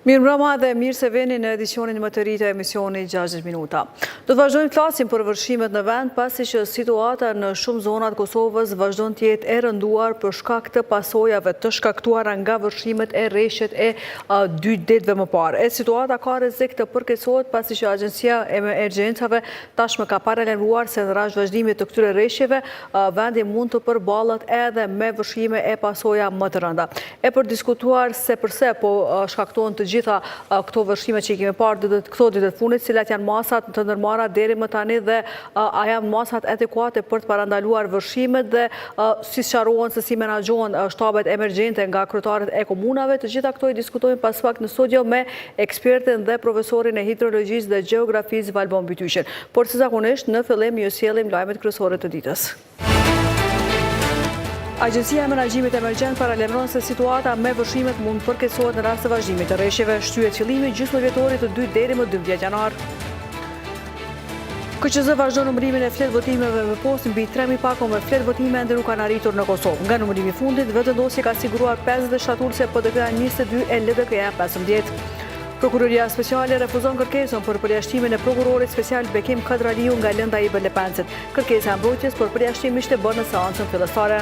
Mirë mbrëma dhe mirë se veni në edicionin më të ri të emisioni 60 minuta. Do të vazhdojmë flasim për vërshimet në vend, pasi që situata në shumë zonat Kosovës vazhdon të jetë e rënduar për shkak të pasojave të shkaktuara nga vërshimet e rreshtet e 2 ditëve më parë. Situata ka rrezik të përkeqësohet pasi që Agjencia e Emergjencave tashmë ka paralajmëruar se në rast vazhdimit të këtyre rreshjeve vendi mund të përballet edhe me vërshime e pasoja më të rënda. E për diskutuar se përse po shkaktohen të gjitha këto vërshime që i kemi parë këto ditë të fundit, cilat janë masat të ndërmarra deri më tani dhe a janë masat adekuate për të parandaluar vërshimet dhe si sqarohen se si menaxhohen shtabet emergjente nga kryetarët e komunave. Të gjitha këto i diskutojmë pas pak në studio me ekspertin dhe profesorin e hidrologjisë dhe gjeografisë Valbon Bytyqin. Por si zakonisht në fillim ju sjellim lajmet kryesore të ditës. Agjencia e Menaxhimit Emergjent paralajmëron se situata me vërshimet mund përkeqësohet në rast të vazhdimit të rreshjeve. Shtyhet fillimi gjysmëvjetorit të 2 deri më 12 janar. KQZ vazhdon numërimin e fletë votimeve me postë mbi 3.000 pako me fletë votime ende nuk kanë arritur në Kosovë. Nga numërimi fundit, vetëndosje ka siguruar 50 shtatulse PDK 22 e LDK 15. Prokuroria Speciale refuzon kërkesën për përjashtimin e prokurorit special Bekim Kadraliu nga lënda i Lepencit. Kërkesa e mbrojtjes për përjashtim ishte bërë në seancën fillestare.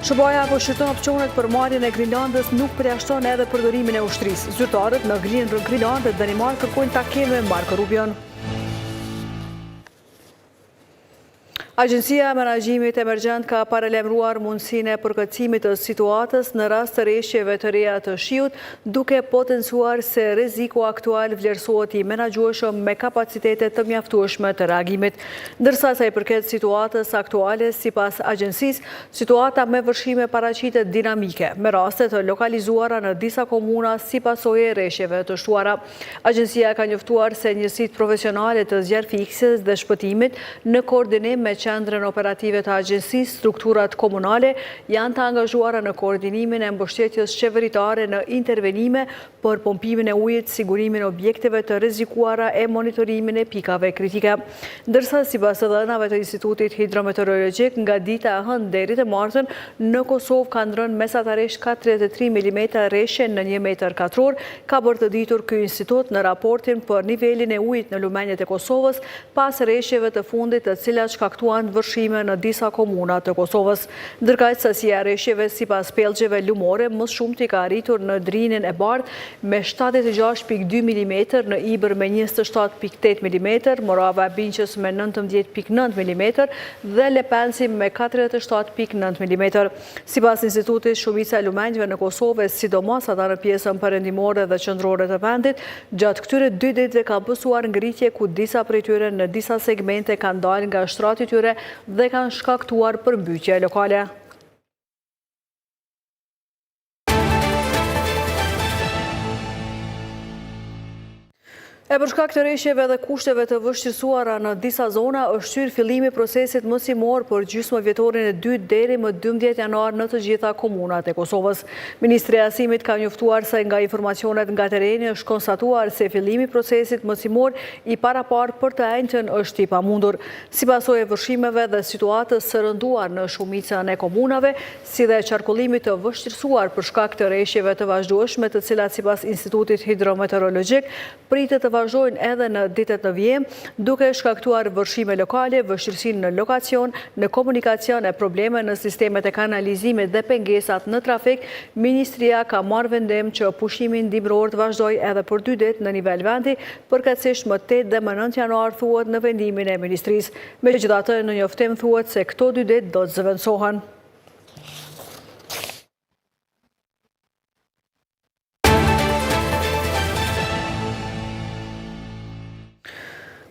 SBA po shqyrton opsionet për marrjen e Grenlandës, nuk përjashton edhe përdorimin e ushtrisë. Zyrtarët në Grenland dhe Danimark kërkojnë takime me Marko Rubion. Agjencia e Menaxhimit Emergjent ka paralajmëruar mundësinë e përkatësimit të situatës në rast të rreshjeve të reja të shiut, duke potencuar se rreziku aktual vlerësohet i menaxhueshëm me kapacitete të mjaftueshme të reagimit. Ndërsa sa i përket situatës aktuale, sipas agjencisë, situata me vërshime paraqitet dinamike, me raste të lokalizuara në disa komuna si pasojë e rreshjeve të shtuara. Agjencia ka njoftuar se njësitë profesionale të zjarrfiksjes dhe shpëtimit në koordinim me qendrën operative të agjencisë, strukturat komunale janë të angazhuara në koordinimin e mbështetjes qeveritare në intervenime për pompimin e ujit, sigurimin e objekteve të rrezikuara e monitorimin e pikave kritike. Ndërsa sipas të dhënave të Institutit Hidrometeorologjik, nga dita e hënë deri të martën në Kosovë kanë rënë mesatarisht 43 mm rreshje në 1 metër katror, ka bërë të ditur ky institut në raportin për nivelin e ujit në lumenjat e Kosovës pas rreshjeve të fundit të cilat shkaktuan vërshime në disa komuna të Kosovës. Ndërkaq sasia e rreshjeve sipas pellgjeve lumore më shumë ka arritur në Drinën e Bardhë me 76.2 mm, në Ibër me 27.8 mm, Morava e Binqës me 19.9 mm dhe Lepenci me 47.9 mm. Sipas institutit, shumica e lumenjve në Kosovë, sidomos ata në pjesën perëndimore dhe qendrore të vendit, gjatë këtyre 2 ditëve ka bësuar ngritje ku disa prej tyre në disa segmente kanë dalë nga shtrati tyre dhe kanë shkaktuar përmbytje lokale. E për shkak të rreshjeve dhe kushteve të vështirësuara në disa zona, është hyrë fillimi procesit mësimor për gjysmëvjetorin e 2 deri më 12 janar në të gjitha komunat e Kosovës. Ministri i Arsimit ka njoftuar se nga informacionet nga tereni është konstatuar se fillimi procesit mësimor i parapar për të enjtën është i pamundur. Si pasojë e vërshimeve dhe situatës së rënduar në shumicën e komunave, si dhe qarkullimit të vështirësuar për shkak të rreshjeve të vazhdueshme, të cilat sipas Institutit Hidrometeorologjik pritet të vazhdojnë edhe në ditët në vijim, duke shkaktuar vërshime lokale, vështirësinë në lokacion, në komunikacion e probleme në sistemet e kanalizimit dhe pengesat në trafik. Ministria ka marrë vendim që pushimin dimror të vazhdojë edhe për 2 ditë në nivel vendi, përkatësisht më 8 dhe më 9 janar thuhet në vendimin e ministrisë. Megjithatë, në njoftim thuhet se këto 2 ditë do të zëvendësohen.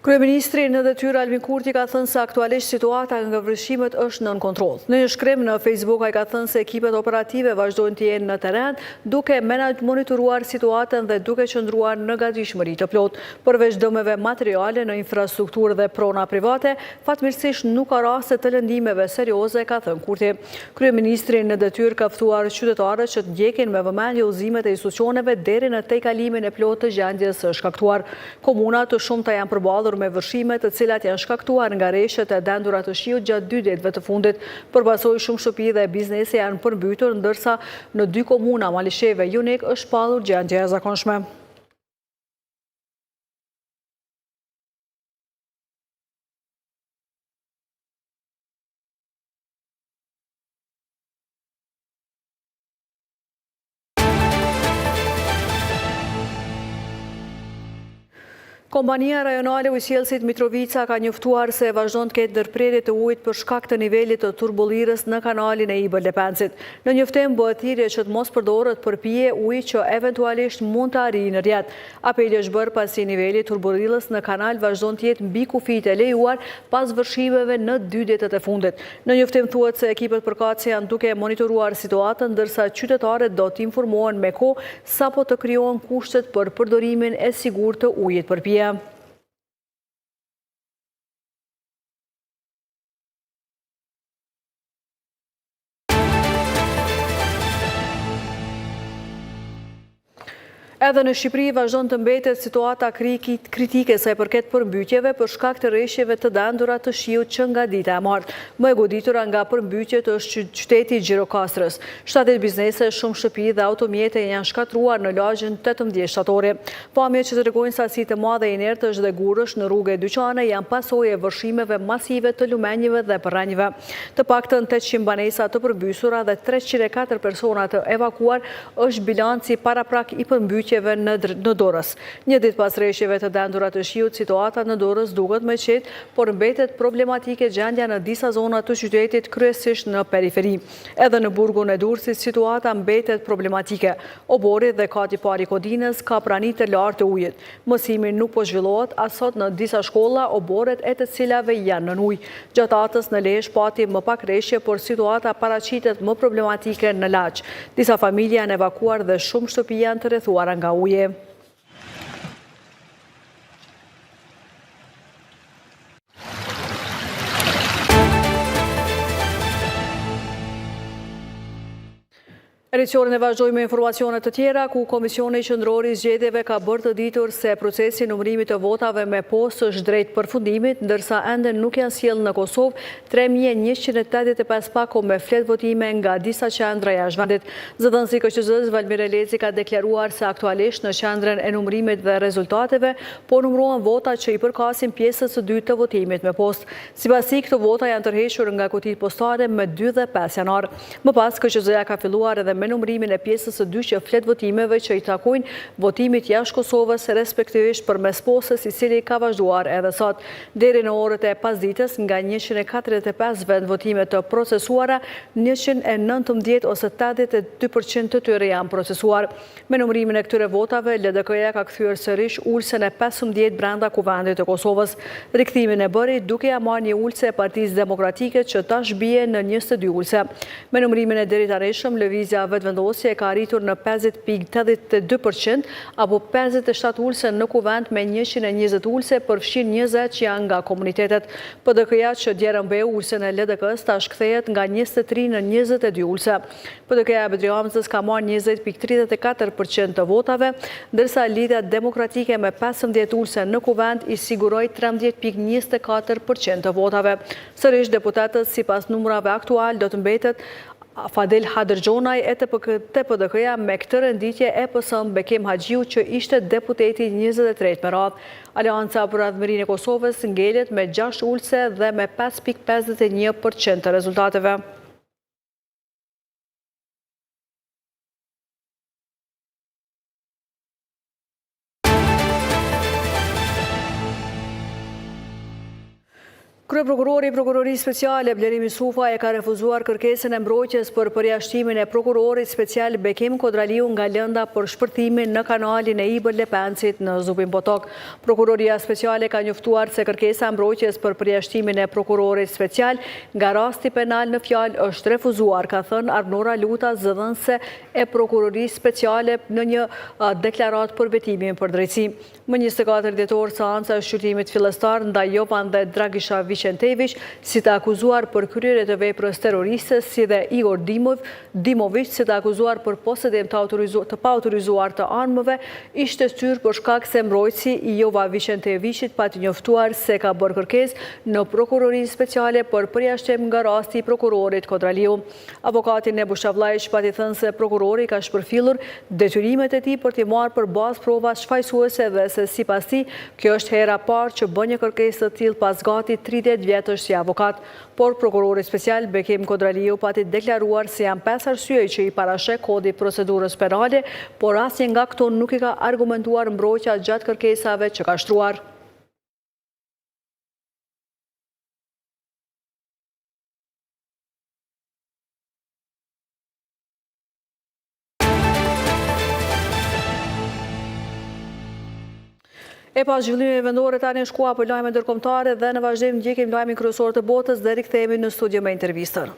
Kryeministri në detyrë Albin Kurti ka thënë se aktualisht situata nga vërshimet është nën kontroll. Në një shkrim në Facebook ai ka thënë se ekipet operative vazhdojnë të jenë në terren duke monitoruar situatën dhe duke qëndruar në gatishmëri të plotë. Përveç dëmeve materiale në infrastrukturë dhe prona private, fatmirësisht nuk ka raste të lëndimeve serioze, ka thënë Kurti. Kryeministri në detyrë ka ftuar qytetarët që të ndjekin me vëmendje udhëzimet e institucioneve deri në tejkalimin e plotë të gjendjes së shkaktuar. Komuna të shumta janë përballur lidhur me vëshime të cilat janë shkaktuar nga reshjet e dendura të shiut gjatë 2 ditëve të fundit. Përbasoj shumë shtëpi dhe biznese janë përmbytur, ndërsa në 2 komuna Malisheve Junik është pallur gjendje e zakonshme. Kompania rajonale ujësjellësit Mitrovica ka njoftuar se vazhdon të ketë ndërprerje të ujit për shkak të nivelit të turbullirës në kanalin e Ibër-Lepencit. Në njoftim bëhet thirrje që të mos përdoret përpije uji që eventualisht mund të arrijë në rrjet. Apeli është bërë pasi niveli i turbullirës në kanal vazhdon të jetë mbi kufijtë e lejuar pas vërshimeve në 2 ditët e fundit. Në njoftim thuhet se ekipet përkatëse janë duke monitoruar situatën, ndërsa qytetarët do të informohen me kohë sapo të krijohen kushtet për përdorimin e sigurt të ujit përpije. Edhe në Shqipëri vazhdon të mbetet situata kritike sa i përket përmbytjeve për shkak të rreshjeve të dendura të shiut që nga dita e martë. Më e goditura nga përmbytjet është qyteti Gjirokastrës. 70 biznese, shumë shtëpi dhe automjete janë shkatruar në lagjen 18 shtatori. Pamjet që tregojnë sasi të madhe inertësh dhe gurësh në rrugë e dyqane janë pasojë e vërshimeve masive të lumenjve dhe përrenjve. Të paktën 800 banesa të përmbysura dhe 304 persona të evakuar është bilanci paraprak i përmbytjeve në Dorës. Një ditë pas rreshjeve të dendura të shiut, situata në Dorës duket më qetë, por mbetet problematike gjendja në disa zona të qytetit, kryesisht në periferi. Edhe në burgun e Durrësit situata mbetet problematike. Obori dhe kati pari Kodinës ka pranitë të lartë të ujit. Mësimi nuk po zhvillohet as sot në disa shkolla, oboret e të cilave janë nën ujë. Gjatë atës në Lezhë pati më pak rreshje, por situata paraqitet më problematike në Laç. Disa familje janë evakuar dhe shumë shtëpi janë të rrethuara nga uje. Edicionin e vazhdojmë me informacionet të tjera, ku Komisioni Qendror i Zgjedhjeve ka bërë të ditur se procesi i numërimit të votave me postë është drejt përfundimit, ndërsa ende nuk janë sjellë në Kosovë 3185 pako me fletë votime nga disa qendra jashtë vendit. Zëdhënësi KQZ-s Valmir Eleci ka deklaruar se aktualisht në qendrën e numërimit dhe rezultateve po numërohen vota që i përkasin pjesës së dytë të votimit me postë. Sipas tij, këto vota janë tërhequr nga kutitë postare me 2 dhe 5 janar. Më pas KQZ-ja ka filluar edhe me numërimin e pjesës së dytë që flet votimeve që i takojnë votimit jashtë Kosovës, respektivisht përmes postës, i cili ka vazhduar edhe sot. Deri në orët e pasdites, nga 145 vend votime të procesuara, 119 ose 82% të tyre janë procesuar. Me numërimin e këtyre votave, LDK-ja ka kthyer sërish ulsen e 15 brenda kuvendit të Kosovës. Rikthimin e bëri duke ja marrë një ulse e Partisë Demokratike që tash bie në 22 ulse. Me numërimin e deri tanishëm, lëvizja vetëvendosje ka arritur në 50.82% apo 57 ulse në kuvend me 120 ulse, përfshin 20 që janë nga komunitetet. PDK-ja që dje rëmbeu ulsen e LDK-s tash kthehet nga 23 në 22 ulse. PDK-ja e Bedri Hamzës ka marrë 20.34% të votave, ndërsa Lidhja Demokratike me 15 ulse në kuvend i siguroi 13.24% të votave. Sërish deputetët sipas numrave aktual do të mbetet Fadel Hadërgjonaj e të PDK-ja me këtë renditje e PS-n Bekim Haxhiu që ishte deputeti 23 me radhë. Aleanca për Adhmërinë e Kosovës ngelet me 6 ulse dhe me 5.51% të rezultateve. Kryeprokurori i Prokurorisë Speciale Blerimi Sufa e ka refuzuar kërkesën e mbrojtjes për përjashtimin e prokurorit special Bekim Kodraliu nga lënda për shpërthimin në kanalin e Ibër-Lepencit në Zubin Potok. Prokuroria Speciale ka njoftuar se kërkesa e mbrojtjes për përjashtimin e prokurorit special nga rasti penal në fjalë është refuzuar, ka thënë Arnora Luta, zëdhënëse e Prokurorisë Speciale në një deklaratë për vetimin për drejtësi. Më 24 dhjetor seanca e shqyrtimit fillestar ndaj Jovan dhe Dragisha Vicentević si të akuzuar për kryerje të veprës terroriste, si dhe Igor Dimović si të akuzuar për posedim të paautorizuar të armëve, ishte shtyrë për shkak se mbrojtësi i Jova Vicentevićit pati njoftuar se ka bërë kërkesë në prokurorinë speciale për përjashtim nga rasti i prokurorit Kodraliu. Avokati Nebush Avllajić pati thënë se prokurori ka shpërfillur detyrimet e tij për t'i marrë për bazë prova shfaqësuese dhe se sipas tij kjo është hera parë që bën një kërkesë të tillë pas gati 30 vjetësh si avokat, por prokurori special Bekim Kodraliu pati deklaruar se janë 5 arsye që i parashek kodi i procedurës penale, por asnjë nga këto nuk i ka argumentuar mbrojtja gjatë kërkesave që ka shtruar. E pas zhvillimeve vendore tani në shkua për lajme ndërkombëtare dhe në vazhdim ndjekim lajmin kryesor të botës dhe rikthehemi në studio me intervistën.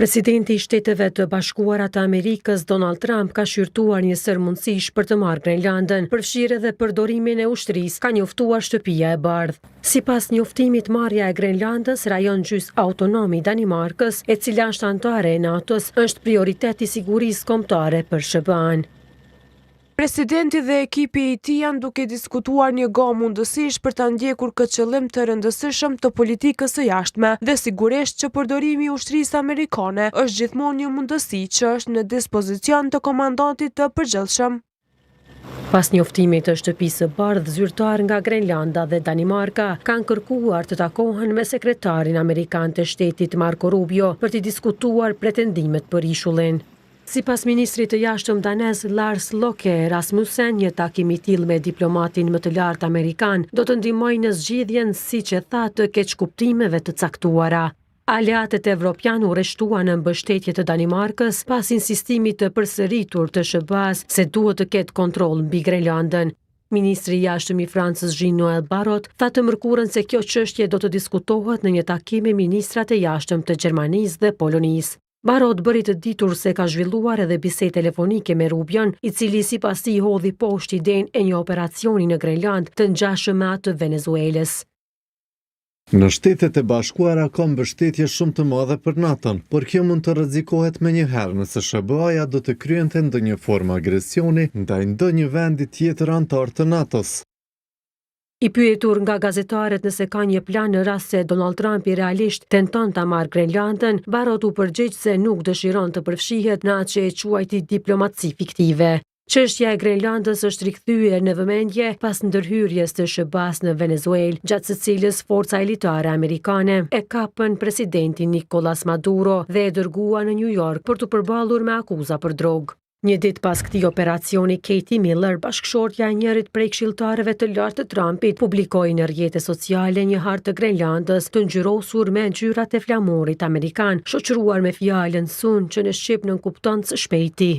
Presidenti i Shteteve të Bashkuara të Amerikës Donald Trump ka shqyrtuar një sër mundësish për të marrë Grenlandën, përfshirë edhe përdorimin e ushtrisë, ka njoftuar Shtëpia e Bardhë. Sipas njoftimit, marrja e Grenlandës, rajon gjys autonom i Danimarkës, e cila është anëtare e NATO-s, është prioritet i sigurisë kombëtare për SBA-n. Presidenti dhe ekipi i tij janë duke diskutuar një gamë mundësish për ta ndjekur këtë qëllim të rëndësishëm të politikës së jashtme dhe sigurisht që përdorimi i ushtrisë amerikane është gjithmonë një mundësi që është në dispozicion të komandantit të përgjithshëm. Pas njoftimit të Shtëpisë së Bardhë, zyrtar nga Grenlanda dhe Danimarka kanë kërkuar të takohen me sekretarin amerikan të shtetit Marco Rubio për të diskutuar pretendimet për ishullin. Sipas ministrit të jashtëm danez Lars Løkke Rasmussen, një takim i tillë me diplomatin më të lartë amerikan do të ndihmojë në zgjidhjen, siç e tha, të keqkuptimeve të caktuara. Aleatët evropian u rreshtuan në mbështetje të Danimarkës pas insistimit të përsëritur të SBA-s se duhet të ketë kontroll mbi Grenlandën. Ministri i jashtëm i Francës Jean-Noël Barrot tha të mërkurën se kjo çështje do të diskutohet në një takim me ministrat e jashtëm të Gjermanisë dhe Polonisë. Barrot bëri të ditur se ka zhvilluar edhe bisedë telefonike me Rubion, i cili sipas tij hodhi poshtë idenë e një operacioni në Grenland të ngjashëm me atë të Venezuelës. Në Shtetet e Bashkuara ka mbështetje shumë të madhe për NATO-n, por kjo mund të rrezikohet menjëherë nëse SBA-ja do të kryente ndonjë formë agresioni ndaj ndonjë vendi tjetër antar të NATO-s. I pyetur nga gazetarët nëse ka një plan në rast se Donald Trump i realisht tenton ta marrë Grenlandën, Barrot u përgjigj se nuk dëshiron të përfshihet në atë që e quajti diplomaci fiktive. Çështja e Grenlandës është rikthyer në vëmendje pas ndërhyrjes të SBA-s në Venezuelë, gjatë së cilës forca elitare amerikane e kapën presidentin Nicolas Maduro dhe e dërguan në New York për të përballur me akuza për drogë. Një ditë pas këtij operacioni, Katie Miller, bashkëshortja e njërit prej këshilltarëve të lartë të Trumpit, publikoi në rrjete sociale një hartë të Grenlandës të ngjyrosur me ngjyrat e flamurit amerikan, shoqëruar me fjalën sun që në shqip nënkupton së shpejti.